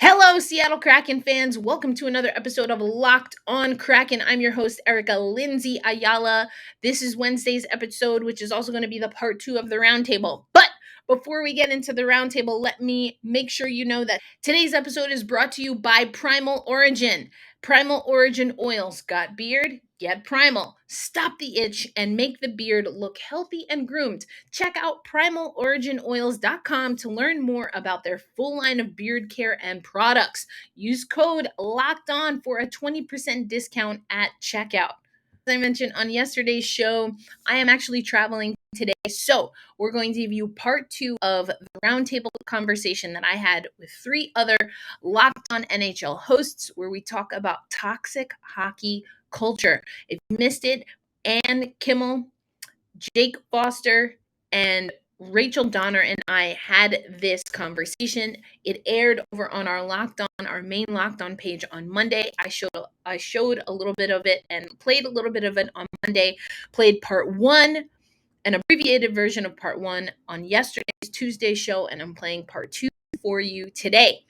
Hello, Seattle Kraken fans. Welcome to another episode of Locked On Kraken. I'm your host, Erica Lindsay Ayala. This is Wednesday's episode, which is also going to be the part 2 of the Roundtable. But before we get into the Roundtable, let me make sure you know that today's episode is brought to you by Primal Origin. Primal Origin oils. Got beard? Get Primal. Stop the itch and make the beard look healthy and groomed. Check out primaloriginoils.com to learn more about their full line of beard care and products. Use code LOCKEDON for a 20% discount at checkout. As I mentioned on yesterday's show, I am actually traveling today, so we're going to give you part 2 of the roundtable conversation that I had with 3 other Locked On NHL hosts, where we talk about toxic hockey culture. If you missed it, Ann Kimmel, Jake Foster, and Rachel Donner and I had this conversation. It aired over on our our main Locked On page on Monday. I showed a little bit of it and played a little bit of it on Monday. Played part 1, an abbreviated version of part 1 on yesterday's Tuesday show, and I'm playing part 2 for you today.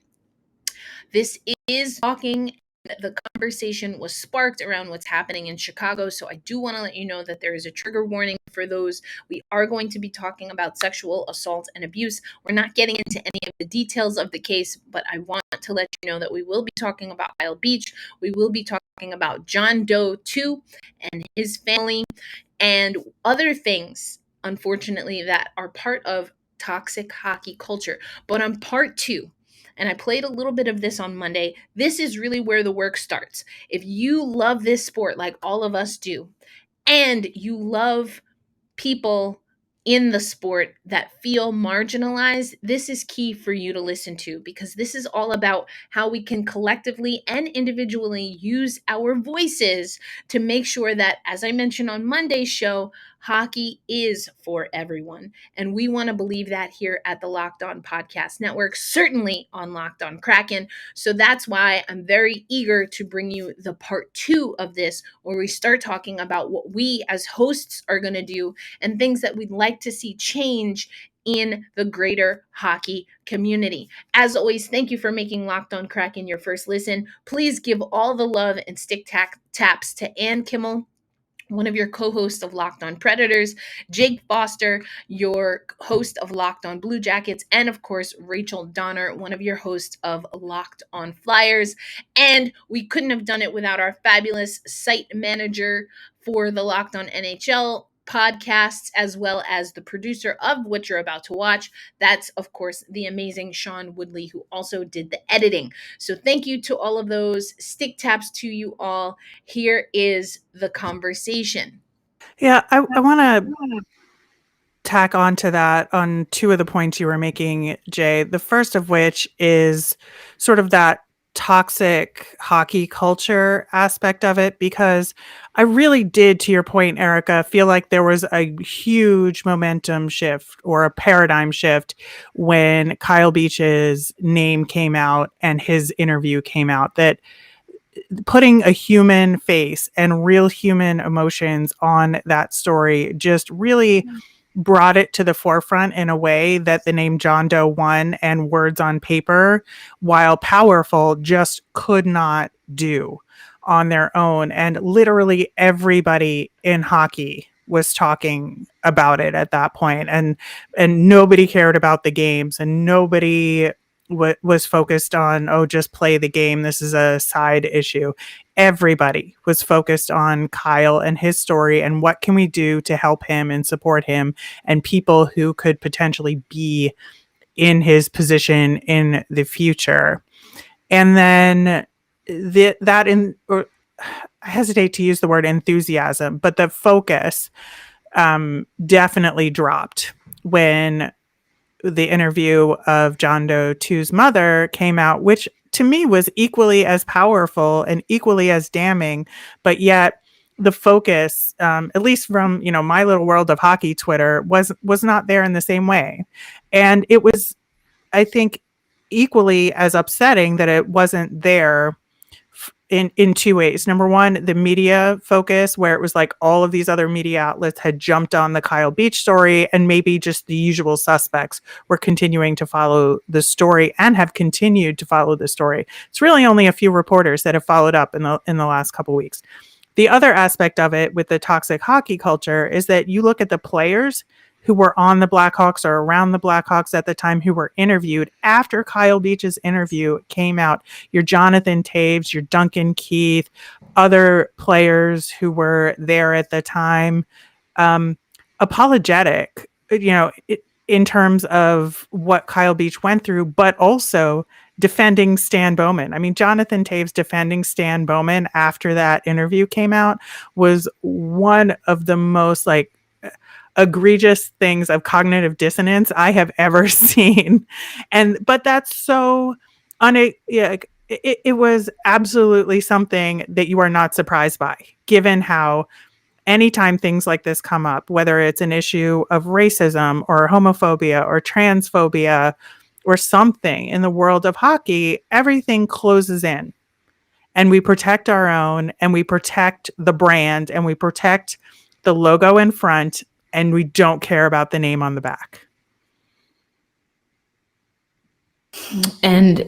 This is talking. The conversation was sparked around what's happening in Chicago, so I do want to let you know that there is a trigger warning for those. We are going to be talking about sexual assault and abuse. We're not getting into any of the details of the case, but I want to let you know that we will be talking about Isle Beach. We will be talking about John Doe 2 and his family and other things, unfortunately, that are part of toxic hockey culture. But on part 2, and I played a little bit of this on Monday, this is really where the work starts. If you love this sport like all of us do, and you love people in the sport that feel marginalized, this is key for you to listen to, because this is all about how we can collectively and individually use our voices to make sure that, as I mentioned on Monday's show, hockey is for everyone. And we want to believe that here at the Locked On Podcast Network, certainly on Locked On Kraken. So that's why I'm very eager to bring you the part 2 of this, where we start talking about what we as hosts are going to do and things that we'd like to see change in the greater hockey community. As always, thank you for making Locked On Kraken your first listen. Please give all the love and stick taps to Ann Kimmel, one of your co-hosts of Locked On Predators, Jake Foster, your host of Locked On Blue Jackets, and of course, Rachel Donner, one of your hosts of Locked On Flyers. And we couldn't have done it without our fabulous site manager for the Locked On NHL podcasts, as well as the producer of what you're about to watch. That's, of course, the amazing Sean Woodley, who also did the editing. So thank you to all of those. Stick taps to you all. Here is the conversation. Yeah, I want to tack on to that on 2 of the points you were making, Jay. The first of which is sort of that toxic hockey culture aspect of it, because I really did, to your point, Erica, feel like there was a huge momentum shift or a paradigm shift when Kyle Beach's name came out and his interview came out, that putting a human face and real human emotions on that story just really brought it to the forefront in a way that the name John Doe 1 and words on paper, while powerful, just could not do on their own. And literally everybody in hockey was talking about it at that point, and nobody cared about the games, and nobody was focused on, oh, just play the game, this is a side issue. Everybody was focused on Kyle and his story and what can we do to help him and support him and people who could potentially be in his position in the future. And then I hesitate to use the word enthusiasm, but the focus definitely dropped when the interview of John Doe 2's mother came out, which to me was equally as powerful and equally as damning, but yet the focus, at least from, my little world of hockey Twitter, was not there in the same way. And it was, I think, equally as upsetting that it wasn't there in two ways. Number one, the media focus, where it was like all of these other media outlets had jumped on the Kyle Beach story, and maybe just the usual suspects were continuing to follow the story and have continued to follow the story. It's really only a few reporters that have followed up in the last couple of weeks. The other aspect of it with the toxic hockey culture is that you look at the players who were on the Blackhawks or around the Blackhawks at the time who were interviewed after Kyle Beach's interview came out. Your Jonathan Taves, your Duncan Keith, other players who were there at the time, apologetic, in terms of what Kyle Beach went through, but also defending Stan Bowman. I mean, Jonathan Taves defending Stan Bowman after that interview came out was one of the most egregious things of cognitive dissonance I have ever seen. But that's so it was absolutely something that you are not surprised by, given how anytime things like this come up, whether it's an issue of racism or homophobia or transphobia or something in the world of hockey, everything closes in. And we protect our own, and we protect the brand, and we protect the logo in front, and we don't care about the name on the back. And,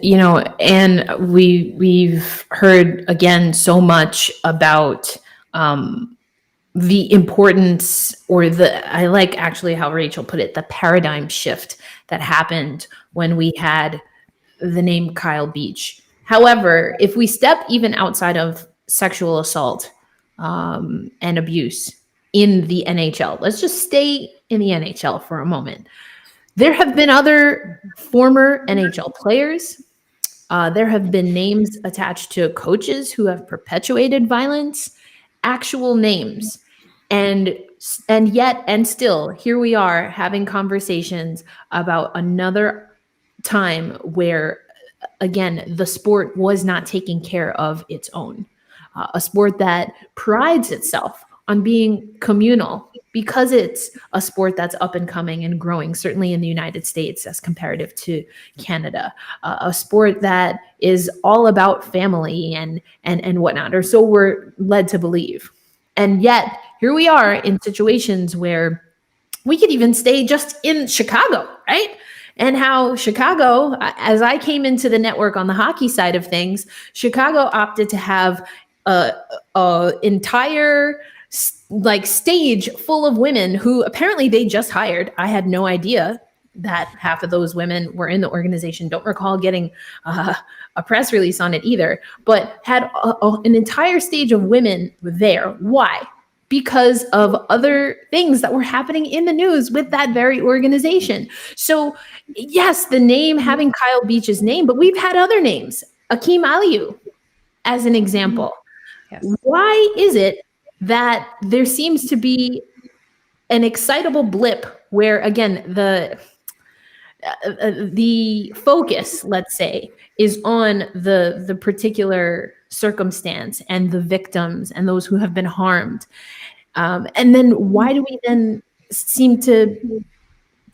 and we've heard again so much about the importance, or I like actually how Rachel put it, the paradigm shift that happened when we had the name Kyle Beach. However, if we step even outside of sexual assault and abuse in the NHL, let's just stay in the NHL for a moment. There have been other former NHL players. There have been names attached to coaches who have perpetuated violence, actual names. And yet, and still, here we are having conversations about another time where, again, the sport was not taking care of its own. A sport that prides itself on being communal, because it's a sport that's up and coming and growing, certainly in the United States as comparative to Canada, a sport that is all about family and whatnot, or so we're led to believe. And yet here we are in situations where we could even stay just in Chicago, right? And how Chicago, as I came into the network on the hockey side of things, Chicago opted to have a entire stage full of women who apparently they just hired. I had no idea that half of those women were in the organization. Don't recall getting a press release on it either, but had an entire stage of women there. Why? Because of other things that were happening in the news with that very organization. So yes, the name, having Kyle Beach's name, but we've had other names, Akeem Aliu as an example. Yes. Why is it that there seems to be an excitable blip where, again, the focus, let's say, is on the particular circumstance and the victims and those who have been harmed? And then why do we then seem to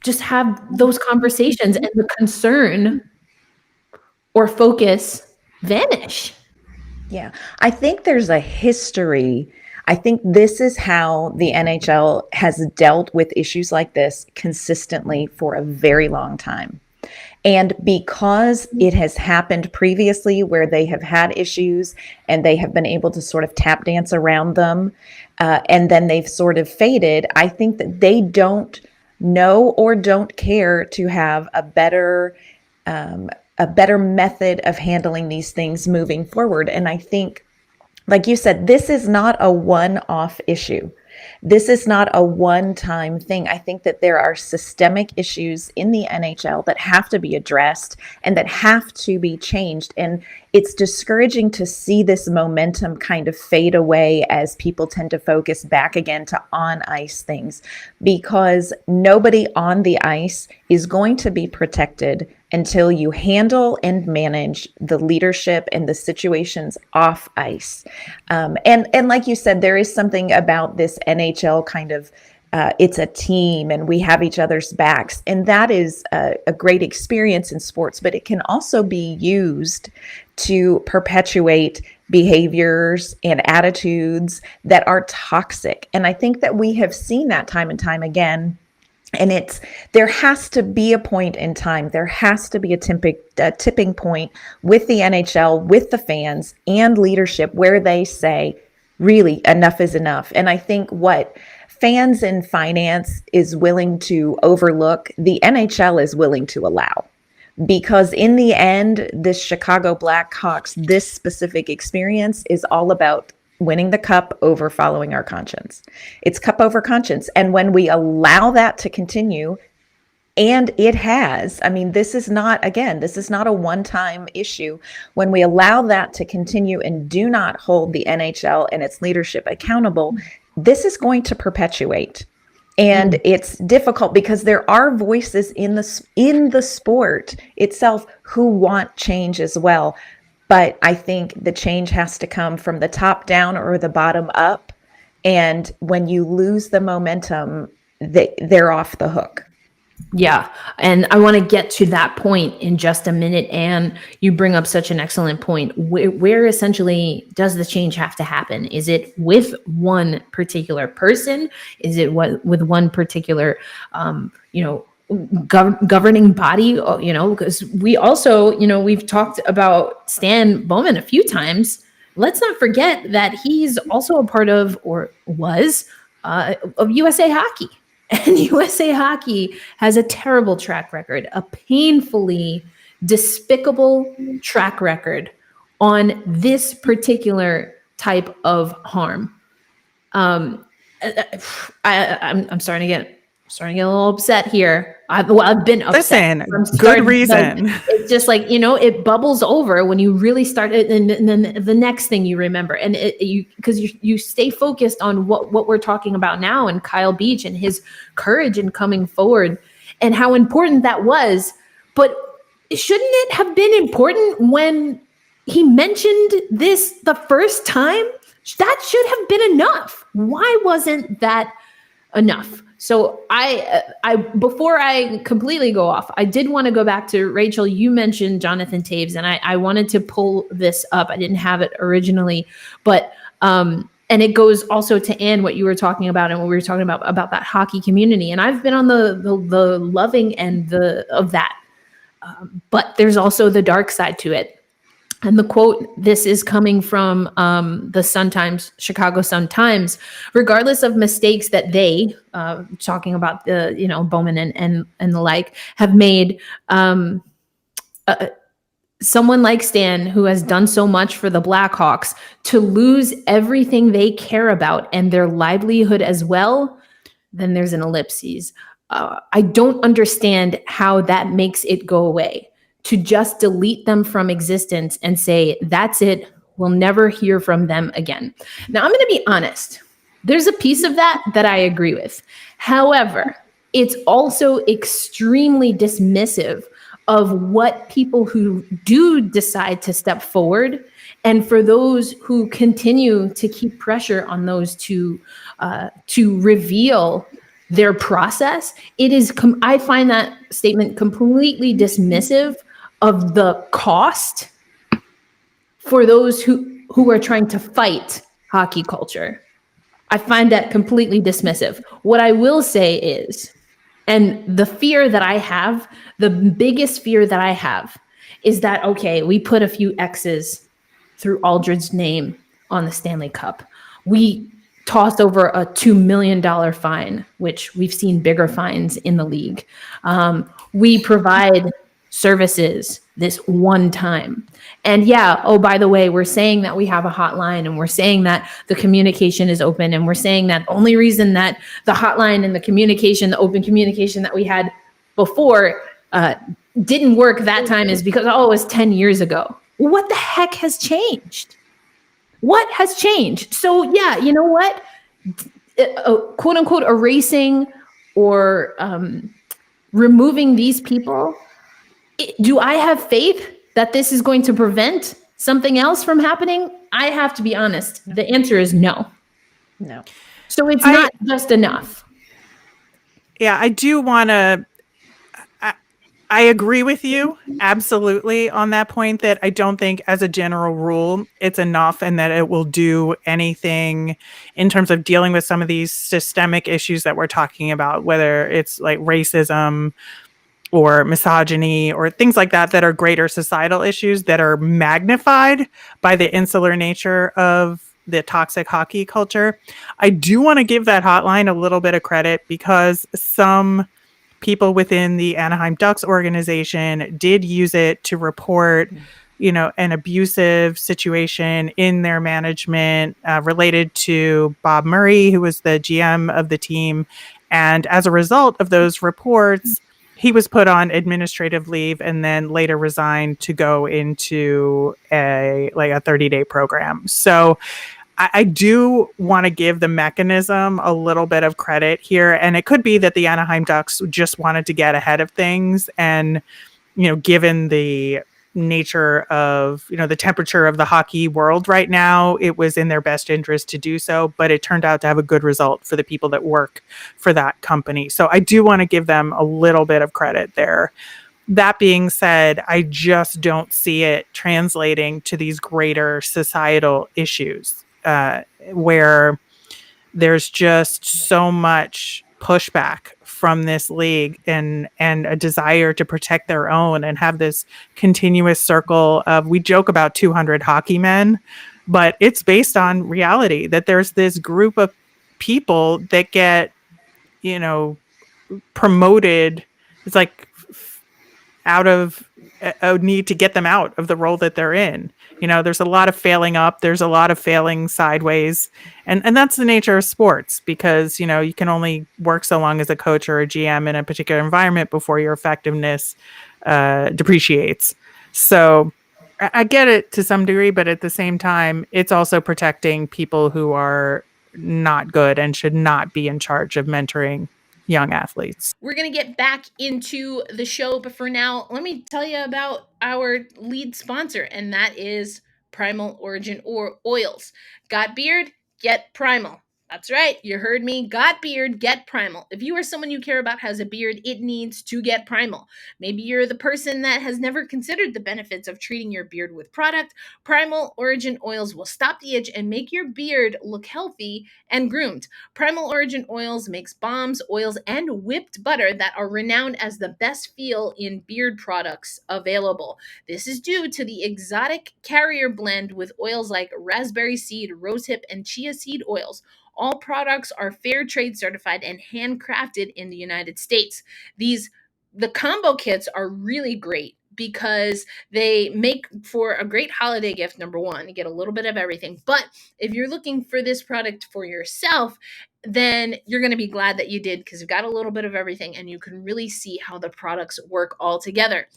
just have those conversations and the concern or focus vanish? Yeah, I think there's a history. I think this is how the NHL has dealt with issues like this consistently for a very long time. And because it has happened previously where they have had issues and they have been able to sort of tap dance around them, and then they've sort of faded, I think that they don't know or don't care to have a better method of handling these things moving forward. And I think, like you said, this is not a one-off issue. This is not a one-time thing. I think that there are systemic issues in the NHL that have to be addressed and that have to be changed. And it's discouraging to see this momentum kind of fade away as people tend to focus back again to on-ice things, because nobody on the ice is going to be protected until you handle and manage the leadership and the situations off ice. And like you said, there is something about this NHL kind of, it's a team and we have each other's backs. And that is a great experience in sports, but it can also be used to perpetuate behaviors and attitudes that are toxic. And I think that we have seen that time and time again. And there has to be a point in time. There has to be a tipping point with the NHL, with the fans and leadership where they say, really, enough is enough. And I think what fans and finance is willing to overlook, the NHL is willing to allow. Because in the end, this Chicago Blackhawks, this specific experience is all about winning the cup over following our conscience. It's cup over conscience. And when we allow that to continue, and it has, I mean, this is not a one-time issue. When we allow that to continue and do not hold the NHL and its leadership accountable, this is going to perpetuate. And it's difficult because there are voices in the sport itself who want change as well. But I think the change has to come from the top down or the bottom up. And when you lose the momentum, they're off the hook. Yeah. And I want to get to that point in just a minute. And you bring up such an excellent point. Where essentially does the change have to happen? Is it with one particular person? Is it with one particular, governing body? Because we also, we've talked about Stan Bowman a few times. Let's not forget that he's also a part of, or was, of USA Hockey. And USA Hockey has a terrible track record, a painfully despicable track record on this particular type of harm. I'm starting to get a little upset here. I've been upset. Listen, good reason. It's just like, it bubbles over when you really start it, and then the next thing you remember, and because you stay focused on what we're talking about now, and Kyle Beach and his courage in coming forward and how important that was. But shouldn't it have been important when he mentioned this the first time? That should have been enough. Why wasn't that enough? So I before I completely go off, I did want to go back to Rachel. You mentioned Jonathan Taves, and I wanted to pull this up. I didn't have it originally, but and it goes also to Ann, what you were talking about and what we were talking about that hockey community. And I've been on the loving end of that, but there's also the dark side to it. And the quote, this is coming from the Sun-Times, Chicago Sun-Times, regardless of mistakes that they, talking about the, Bowman and the like, have made, someone like Stan, who has done so much for the Blackhawks, to lose everything they care about and their livelihood as well, then there's an ellipses. I don't understand how that makes it go away. To just delete them from existence and say, that's it, we'll never hear from them again. Now, I'm going to be honest. There's a piece of that I agree with. However, it's also extremely dismissive of what people who do decide to step forward, and for those who continue to keep pressure on those to reveal their process. I find that statement completely dismissive of the cost for those who are trying to fight hockey culture. I find that completely dismissive. What I will say is, and the fear that I have, the biggest fear that I have is that, okay, we put a few X's through Aldred's name on the Stanley Cup. We tossed over a $2 million fine, which we've seen bigger fines in the league. We provide services this one time. And yeah, oh, by the way, we're saying that we have a hotline, and we're saying that the communication is open, and we're saying that the only reason that the hotline and the communication, the open communication that we had before didn't work that time is because, it was 10 years ago. What the heck has changed? What has changed? So yeah, you know what? Quote unquote erasing or removing these people. Do I have faith that this is going to prevent something else from happening? I have to be honest. The answer is no. No. So it's not just enough. Yeah, I do want to. I agree with you absolutely on that point, that I don't think as a general rule it's enough and that it will do anything in terms of dealing with some of these systemic issues that we're talking about, whether it's like racism or misogyny or things like that, that are greater societal issues that are magnified by the insular nature of the toxic hockey culture. I do want to give that hotline a little bit of credit because some people within the Anaheim Ducks organization did use it to report, an abusive situation in their management related to Bob Murray, who was the GM of the team. And as a result of those reports, he was put on administrative leave and then later resigned to go into a 30-day program. So I do want to give the mechanism a little bit of credit here. And it could be that the Anaheim Ducks just wanted to get ahead of things. And, given the nature of, the temperature of the hockey world right now, it was in their best interest to do so. But it turned out to have a good result for the people that work for that company. So I do want to give them a little bit of credit there. That being said, I just don't see it translating to these greater societal issues where there's just so much pushback from this league and a desire to protect their own and have this continuous circle of, we joke about 200 hockey men, but it's based on reality that there's this group of people that get, promoted. It's like out of a need to get them out of the role that they're in. There's a lot of failing up, there's a lot of failing sideways. And that's the nature of sports because, you can only work so long as a coach or a GM in a particular environment before your effectiveness depreciates. So I get it to some degree, but at the same time, it's also protecting people who are not good and should not be in charge of mentoring young athletes. We're going to get back into the show, but for now, let me tell you about our lead sponsor, and that is Primal Origin or Oils. Got beard? Get Primal. That's right, you heard me. Got beard, get Primal. If you or someone you care about has a beard, it needs to get Primal. Maybe you're the person that has never considered the benefits of treating your beard with product. Primal Origin Oils will stop the itch and make your beard look healthy and groomed. Primal Origin Oils makes balms, oils, and whipped butter that are renowned as the best feel in beard products available. This is due to the exotic carrier blend with oils like raspberry seed, rosehip, and chia seed oils. All products are fair trade certified and handcrafted in the United States. The combo kits are really great because they make for a great holiday gift. Number one, you get a little bit of everything. But if you're looking for this product for yourself, then you're going to be glad that you did because you've got a little bit of everything and you can really see how the products work all together.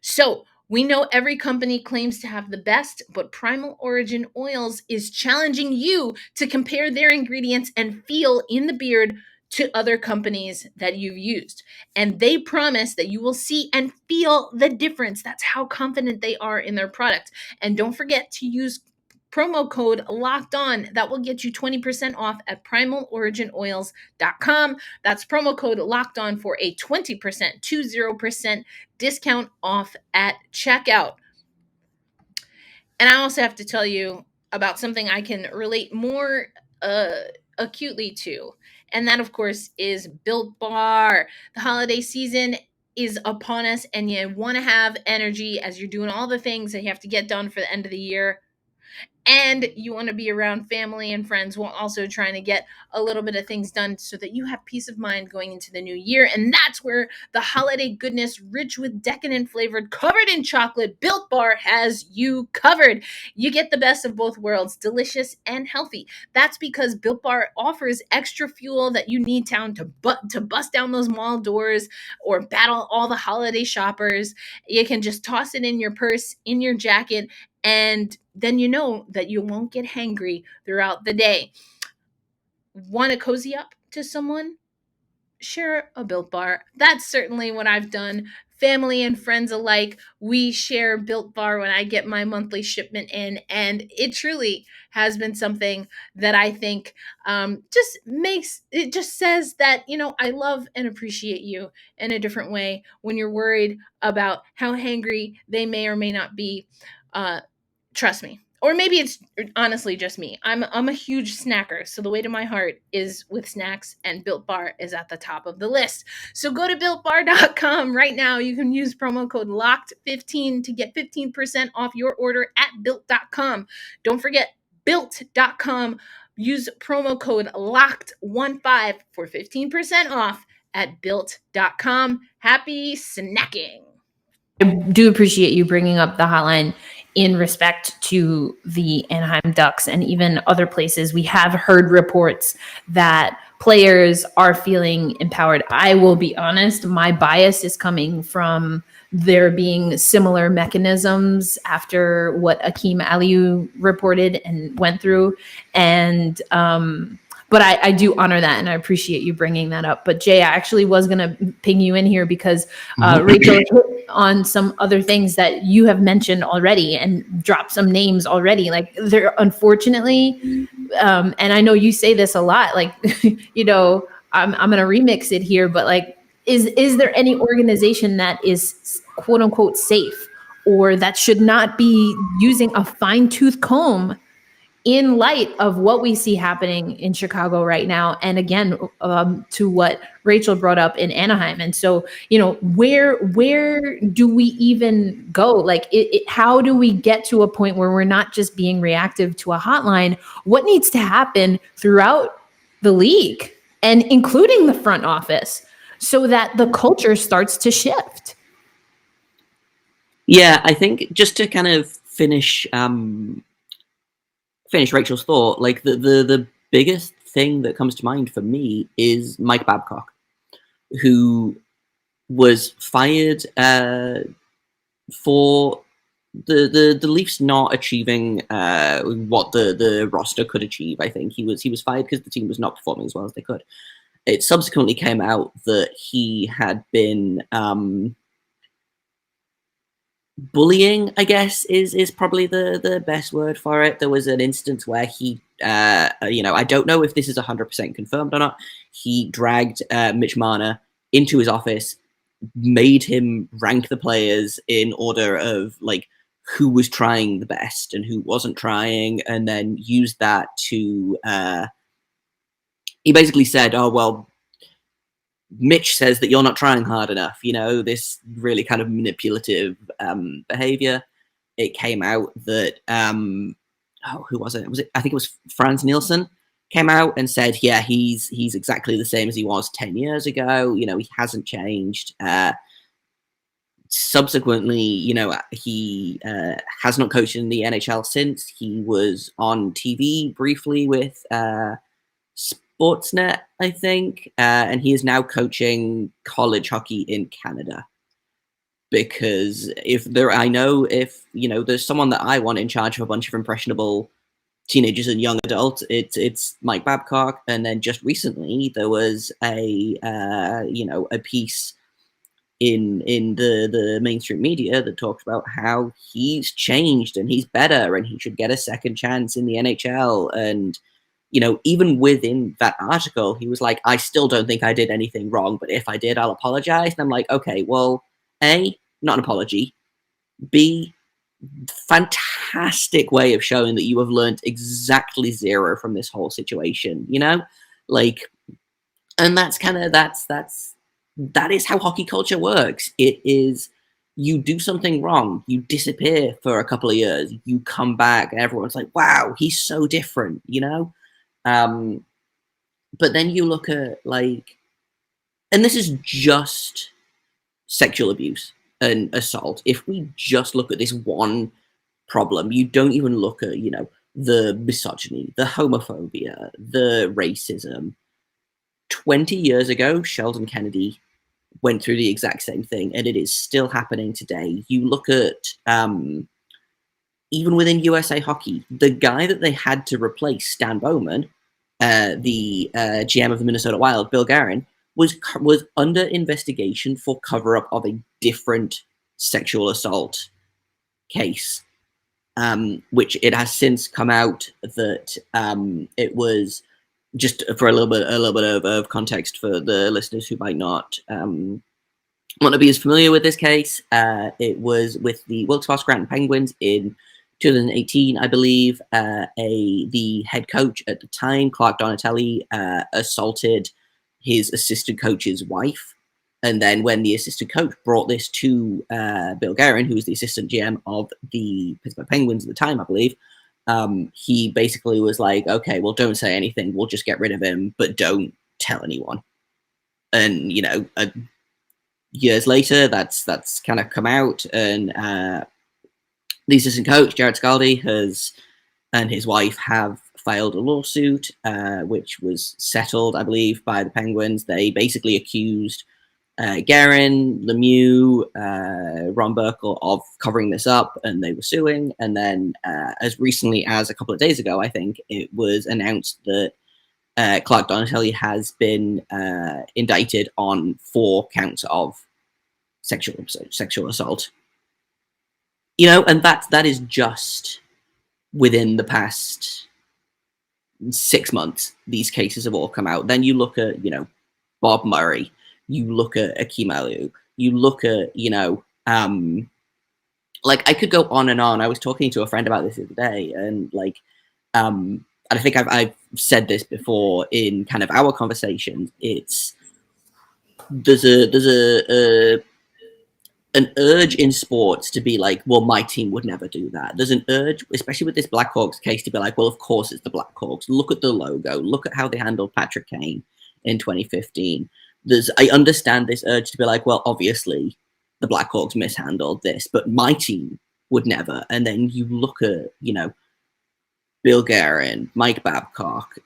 So we know every company claims to have the best, but Primal Origin Oils is challenging you to compare their ingredients and feel in the beard to other companies that you've used. And they promise that you will see and feel the difference. That's how confident they are in their product. And don't forget to use promo code locked on. That will get you 20% off at primaloriginoils.com. That's promo code locked on for a 20% discount off at checkout. And I also have to tell you about something I can relate more acutely to. And that, of course, is Built Bar. The holiday season is upon us, and you want to have energy as you're doing all the things that you have to get done for the end of the year. And you want to be around family and friends while also trying to get a little bit of things done so that you have peace of mind going into the new year. And that's where the holiday goodness, rich with decadent flavored, covered in chocolate, Built Bar has you covered. You get the best of both worlds, delicious and healthy. That's because Built Bar offers extra fuel that you need to bust down those mall doors or battle all the holiday shoppers. You can just toss it in your purse, in your jacket, and then you know that you won't get hangry throughout the day. Want to cozy up to someone? Share a Built Bar. That's certainly what I've done family and friends alike. We share Built Bar when I get my monthly shipment in, and it truly has been something that I think just says that, I love and appreciate you in a different way when you're worried about how hangry they may or may not be. Trust me. Or maybe it's honestly just me. I'm a huge snacker, so the way to my heart is with snacks, and Built Bar is at the top of the list. So go to builtbar.com right now. You can use promo code LOCKED15 to get 15% off your order at built.com. Don't forget built.com. Use promo code LOCKED15 for 15% off at built.com. Happy snacking. I do appreciate you bringing up the hotline in respect to the Anaheim Ducks and even other places. We have heard reports that players are feeling empowered. I will be honest, my bias is coming from there being similar mechanisms after what Akeem Aliu reported and went through. And but I do honor that, and I appreciate you bringing that up. But Jay, I actually was going to ping you in here because Rachel hit on some other things that you have mentioned already and dropped some names already. Like there, unfortunately, and I know you say this a lot, like, I'm going to remix it here, but like, is there any organization that is quote unquote safe or that should not be using a fine-tooth comb in light of what we see happening in Chicago right now? And again, to what Rachel brought up in Anaheim. And so, where do we even go? Like, how do we get to a point where we're not just being reactive to a hotline? What needs to happen throughout the league and including the front office so that the culture starts to shift? Yeah, I think just to kind of finish Rachel's thought, like the biggest thing that comes to mind for me is Mike Babcock, who was fired for the Leafs not achieving what the roster could achieve. I think he was fired because the team was not performing as well as they could. It subsequently came out that he had been bullying, I guess, is probably the best word for it. There was an instance where he, I don't know if this is 100% confirmed or not. He dragged Mitch Marner into his office, made him rank the players in order of like who was trying the best and who wasn't trying, and then used that to. He basically said, "Oh well, Mitch says that you're not trying hard enough," this really kind of manipulative behavior. It came out that, who was it? I think it was Franz Nielsen came out and said, yeah, he's exactly the same as he was 10 years ago. He hasn't changed. Subsequently, he has not coached in the NHL since. He was on TV briefly with Sportsnet, I think, and he is now coaching college hockey in Canada. Because if there's someone that I want in charge of a bunch of impressionable teenagers and young adults, it's Mike Babcock. And then just recently there was a piece in the mainstream media that talked about how he's changed and he's better and he should get a second chance in the NHL. And even within that article, he was like, I still don't think I did anything wrong, but if I did, I'll apologize. And I'm like, okay, well, A, not an apology. B, fantastic way of showing that you have learned exactly zero from this whole situation, like, and that is how hockey culture works. It is, you do something wrong, you disappear for a couple of years, you come back, and everyone's like, wow, he's so different, but then you look at like, and this is just sexual abuse and assault. If we just look at this one problem, you don't even look at, the misogyny, the homophobia, the racism. 20 years ago, Sheldon Kennedy went through the exact same thing, and it is still happening today. You look at, even within USA Hockey, the guy that they had to replace Stan Bowman, the GM of the Minnesota Wild, Bill Guerin, was under investigation for cover up of a different sexual assault case, which it has since come out that it was, just for a little bit of context for the listeners who might not want to be as familiar with this case. It was with the Wilkes-Barre Scranton Penguins in 2018, I believe. The head coach at the time, Clark Donatelli, assaulted his assistant coach's wife. And then when the assistant coach brought this to Bill Guerin, who was the assistant GM of the Pittsburgh Penguins at the time, I believe, he basically was like, okay, well, don't say anything. We'll just get rid of him, but don't tell anyone. And, you know, years later, that's kind of come out, and the assistant coach, Jared Scaldi, and his wife have filed a lawsuit, which was settled, I believe, by the Penguins. They basically accused Guerin, Lemieux, Ron Burkle of covering this up, and they were suing. And then as recently as a couple of days ago, I think, it was announced that Clark Donatelli has been indicted on 4 counts of sexual assault. You know, and that is just within the past 6 months. These cases have all come out. Then you look at, you know, Bob Murray. You look at Akim Aliu. You look at, you know, like, I could go on and on. I was talking to a friend about this the other day, and like, and I think I've said this before in kind of our conversations. It's there's an urge in sports to be like, well, my team would never do that. There's an urge, especially with this Blackhawks case, to be like, well, of course it's the Blackhawks. Look at the logo. Look at how they handled Patrick Kane in 2015. I understand this urge to be like, well, obviously the Blackhawks mishandled this, but my team would never. And then you look at, you know, Bill Guerin, Mike Babcock,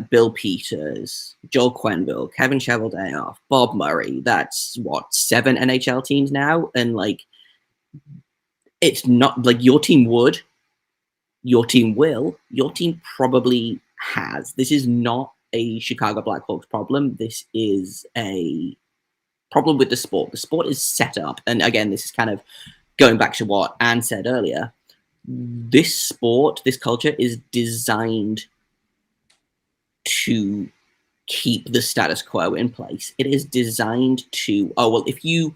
Bill Peters, Joel Quenneville, Kevin Cheveldayoff, Bob Murray. That's what, 7 NHL teams now? And like, it's not like your team would, your team will, your team probably has. This is not a Chicago Blackhawks problem. This is a problem with the sport. The sport is set up, and again, this is kind of going back to what Ann said earlier. This sport, this culture is designed to keep the status quo in place. It is designed to, oh, well, if you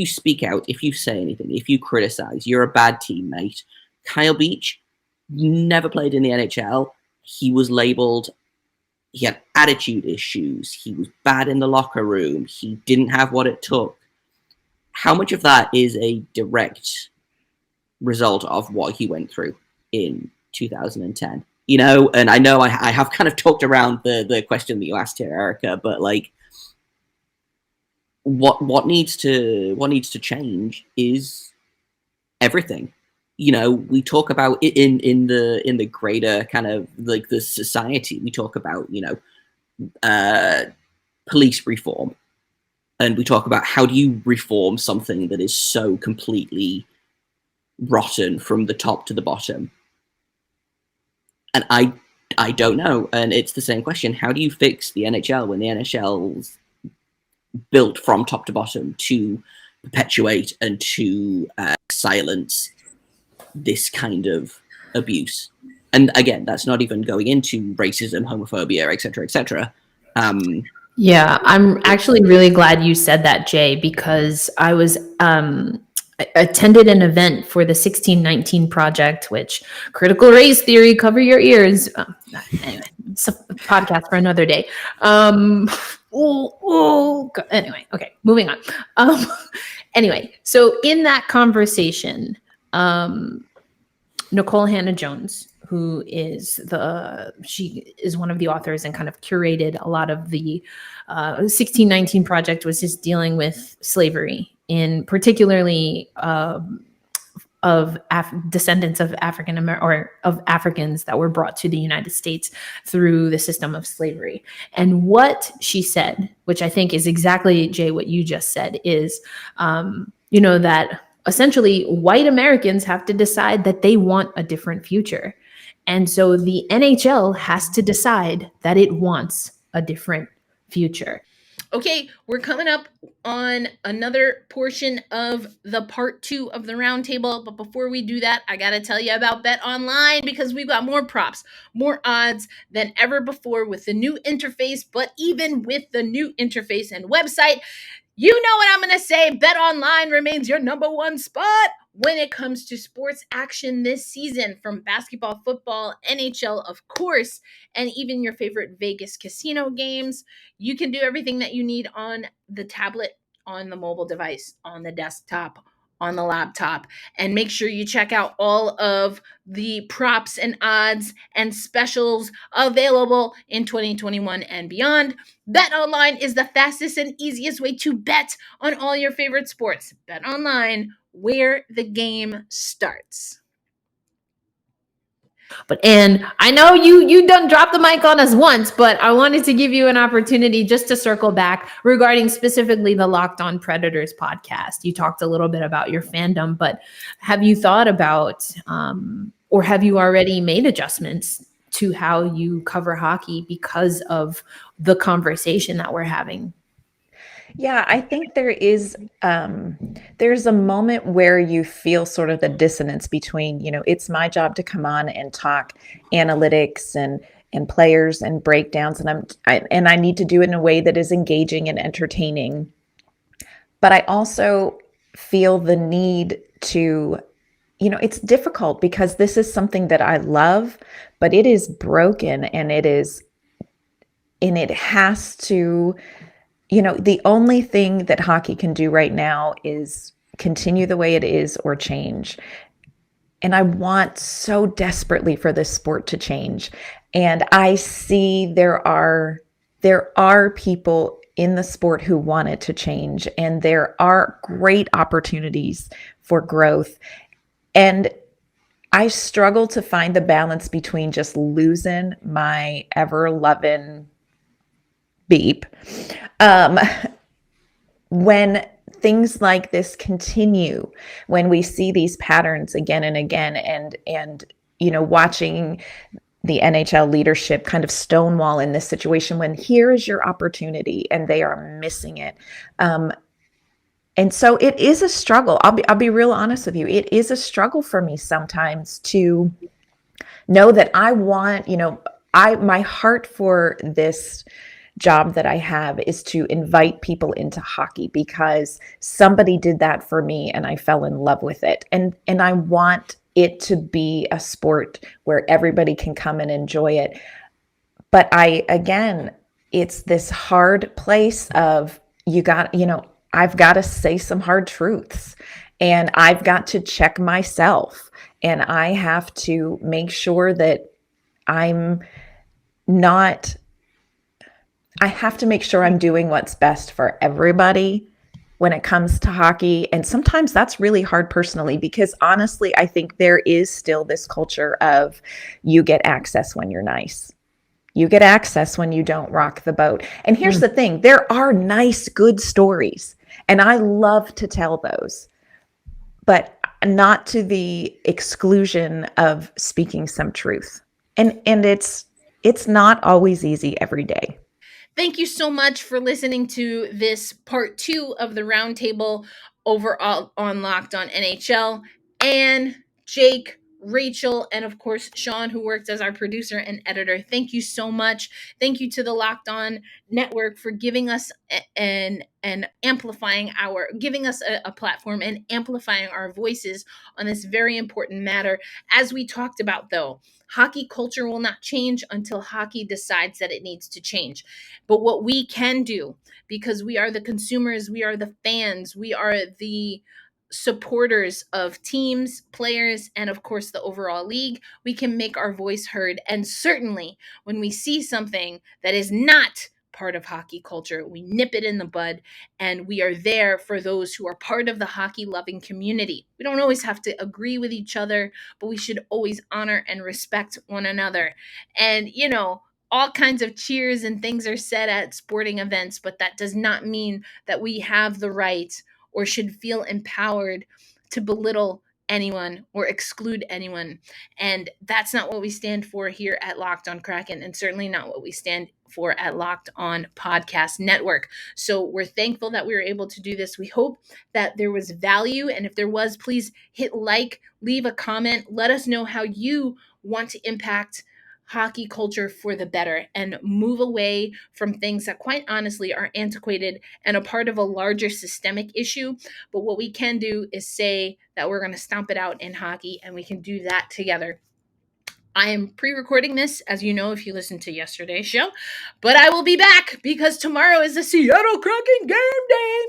speak out, if you say anything, if you criticize, you're a bad teammate. Kyle Beach never played in the NHL. He was labeled, he had attitude issues. He was bad in the locker room. He didn't have what it took. How much of that is a direct result of what he went through in 2010? You know, and I know I have kind of talked around the question that you asked here, Erica, but like, what needs to change is everything. You know, we talk about it in the greater kind of like the society. We talk about, you know, police reform, and we talk about how do you reform something that is so completely rotten from the top to the bottom. And I don't know. And it's the same question. How do you fix the NHL when the NHL's built from top to bottom to perpetuate and to silence this kind of abuse? And again, that's not even going into racism, homophobia, et cetera, et cetera. Yeah, I'm actually really glad you said that, Jay, because I was I attended an event for the 1619 Project, which critical race theory, cover your ears. Anyway, it's a podcast for another day. Anyway, okay, moving on. Anyway, so in that conversation, Nicole Hannah-Jones, who is she is one of the authors and kind of curated a lot of the 1619 Project, was just dealing with slavery, in particularly of descendants of of Africans that were brought to the United States through the system of slavery. And what she said, which I think is exactly, Jay, what you just said, is, you know, that essentially white Americans have to decide that they want a different future. And so the NHL has to decide that it wants a different future. Okay, we're coming up on another portion of the part 2 of the roundtable. But before we do that, I got to tell you about BetOnline because we've got more props, more odds than ever before with the new interface. But even with the new interface and website, you know what I'm going to say. BetOnline remains your number one spot when it comes to sports action this season, from basketball, football, NHL, of course, and even your favorite Vegas casino games. You can do everything that you need on the tablet, on the mobile device, on the desktop, on the laptop. And make sure you check out all of the props and odds and specials available in 2021 and beyond. BetOnline is the fastest and easiest way to bet on all your favorite sports. BetOnline, where the game starts. But Ann, I know you done dropped the mic on us once, but I wanted to give you an opportunity just to circle back regarding specifically the Locked On Predators podcast. You talked a little bit about your fandom, but have you thought about, or have you already made adjustments to how you cover hockey because of the conversation that we're having? Yeah, I think there's a moment where you feel sort of the dissonance between, it's my job to come on and talk analytics and players and breakdowns, and I need to do it in a way that is engaging and entertaining. But I also feel the need to, it's difficult because this is something that I love, but it is broken and it has to. The only thing that hockey can do right now is continue the way it is or change. And I want so desperately for this sport to change. And I see there are people in the sport who want it to change. And there are great opportunities for growth. And I struggle to find the balance between just losing my ever-loving beep when things like this continue, when we see these patterns again and again, and watching the NHL leadership kind of stonewall in this situation when here is your opportunity and they are missing it. And so it is a struggle. I'll be real honest with you. It is a struggle for me sometimes to know that I want, my heart for this job that I have is to invite people into hockey because somebody did that for me and I fell in love with it. And I want it to be a sport where everybody can come and enjoy it. But it's this hard place of I've got to say some hard truths and I've got to check myself and I have to make sure that I have to make sure I'm doing what's best for everybody when it comes to hockey. And sometimes that's really hard personally, because honestly, I think there is still this culture of you get access when you're nice. You get access when you don't rock the boat. And here's the thing, there are nice, good stories. And I love to tell those, but not to the exclusion of speaking some truth. And it's not always easy every day. Thank you so much for listening to this part 2 of the roundtable overall on Locked On NHL. Ann, Jake, Rachel, and of course, Sean, who works as our producer and editor. Thank you so much. Thank you to the Locked On Network for giving us and amplifying giving us a platform and amplifying our voices on this very important matter. As we talked about, though, hockey culture will not change until hockey decides that it needs to change. But what we can do, because we are the consumers, we are the fans, we are the supporters of teams, players, and of course the overall league, we can make our voice heard. And certainly when we see something that is not part of hockey culture, we nip it in the bud, and we are there for those who are part of the hockey loving community. We don't always have to agree with each other, but we should always honor and respect one another. And all kinds of cheers and things are said at sporting events, but that does not mean that we have the right or should feel empowered to belittle anyone or exclude anyone. And that's not what we stand for here at Locked On Kraken, and certainly not what we stand for at Locked On Podcast Network. So we're thankful that we were able to do this. We hope that there was value. And if there was, please hit like, leave a comment, let us know how you want to impact hockey culture for the better and move away from things that quite honestly are antiquated and a part of a larger systemic issue. But what we can do is say that we're going to stomp it out in hockey, and we can do that together. I am pre-recording this, as you know, if you listened to yesterday's show, but I will be back because tomorrow is the Seattle Kraken game day.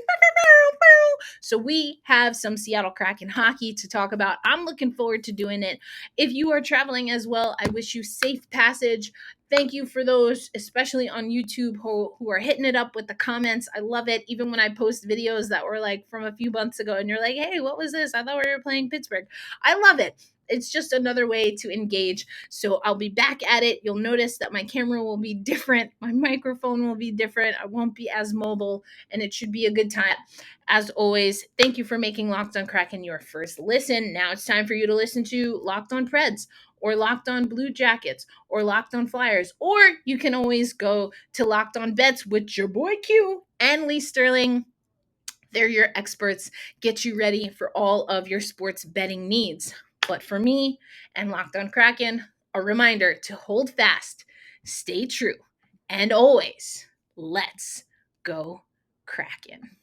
So we have some Seattle Kraken hockey to talk about. I'm looking forward to doing it. If you are traveling as well, I wish you safe passage. Thank you for those, especially on YouTube, who are hitting it up with the comments. I love it. Even when I post videos that were like from a few months ago and you're like, hey, what was this? I thought we were playing Pittsburgh. I love it. It's just another way to engage. So I'll be back at it. You'll notice that my camera will be different. My microphone will be different. I won't be as mobile, and it should be a good time. As always, thank you for making Locked On Kraken your first listen. Now it's time for you to listen to Locked On Preds, or Locked On Blue Jackets, or Locked On Flyers, or you can always go to Locked On Bets with your boy Q and Lee Sterling. They're your experts. Get you ready for all of your sports betting needs. But for me and Locked On Kraken, a reminder to hold fast, stay true, and always let's go Kraken.